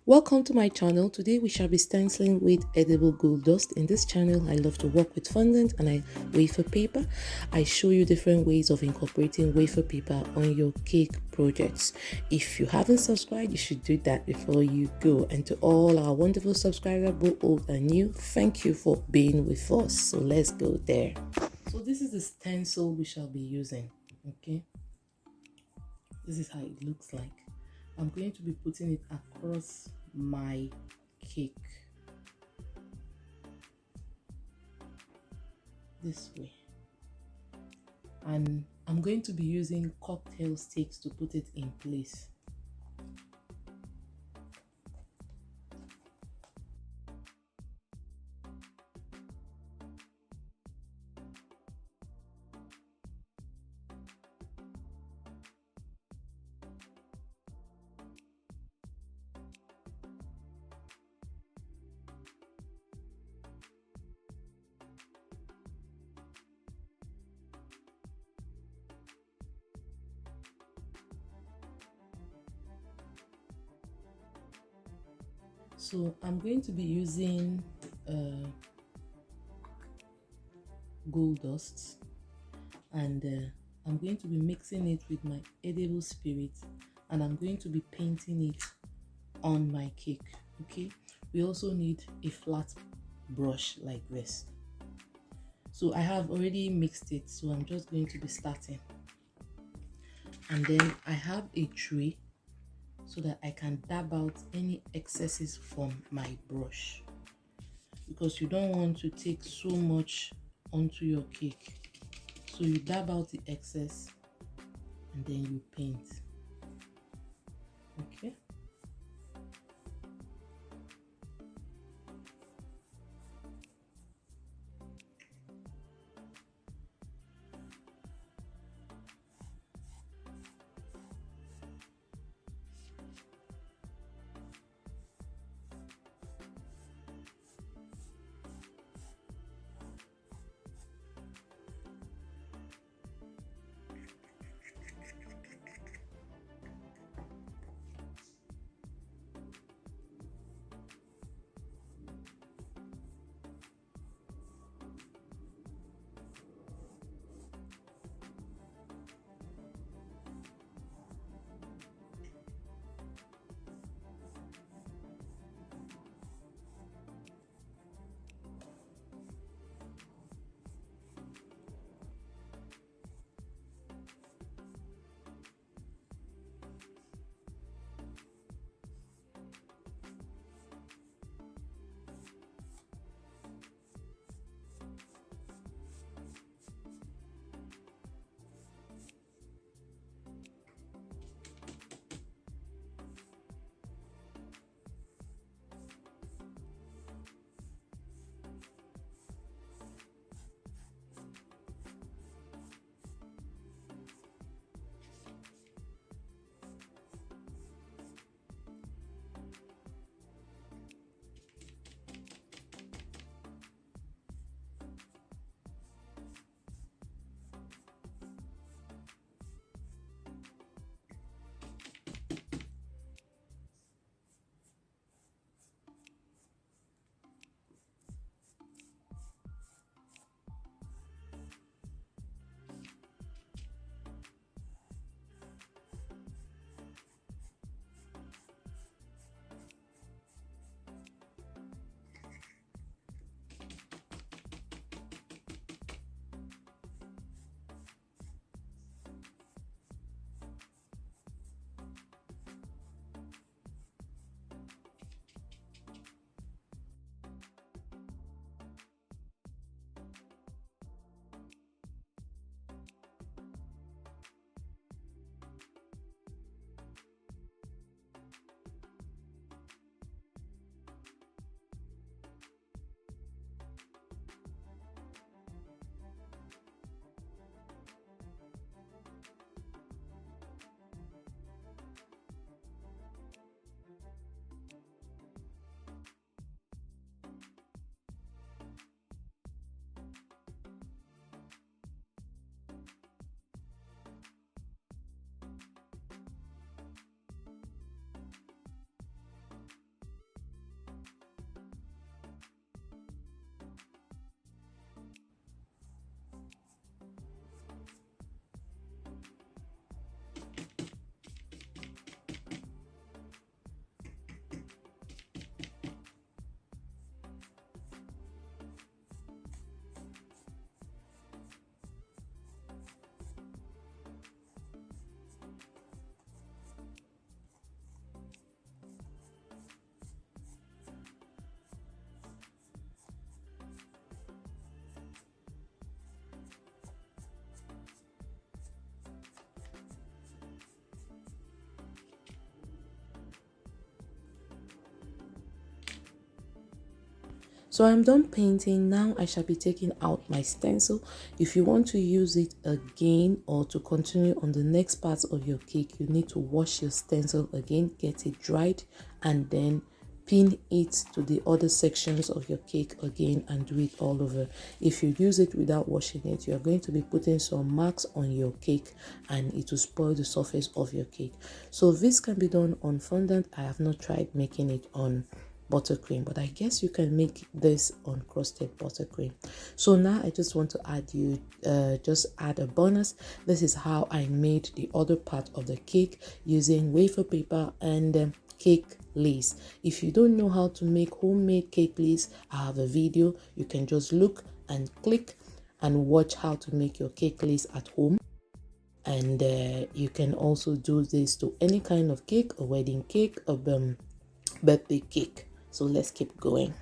Welcome to my channel. Today we shall be stenciling with edible gold dust. In this channel, I love to work with fondant and wafer paper. I show you different ways of incorporating wafer paper on your cake projects. If you haven't subscribed, you should do that before you go. And to all our wonderful subscribers, both old and new, thank you for being with us. So let's go there. So this is the stencil we shall be using. Okay, this is how it looks like. I'm going to be putting it across my cake this way, and I'm going to be using cocktail sticks to put it in place. So I'm going to be using gold dust, and I'm going to be mixing it with my edible spirit, and I'm going to be painting it on my cake. Okay, we also need a flat brush like this. So I have already mixed it, so I'm just going to be starting, and then I have a tray so that I can dab out any excesses from my brush, because you don't want to take so much onto your cake. So you dab out the excess and then you paint. Okay. So I'm done painting. Now I shall be taking out my stencil. If you want to use it again or to continue on the next part of your cake, you need to wash your stencil again, get it dried, and then pin it to the other sections of your cake again and do it all over. If you use it without washing it, you're going to be putting some marks on your cake and it will spoil the surface of your cake. So this can be done on fondant. I have not tried making it on buttercream, but I guess you can make this on crusted buttercream. So now I just want to add a bonus. This is how I made the other part of the cake using wafer paper and cake lace. If you don't know how to make homemade cake lace, I have a video. You can just look and click and watch how to make your cake lace at home. And you can also do this to any kind of cake, a wedding cake, a birthday cake. So let's keep going.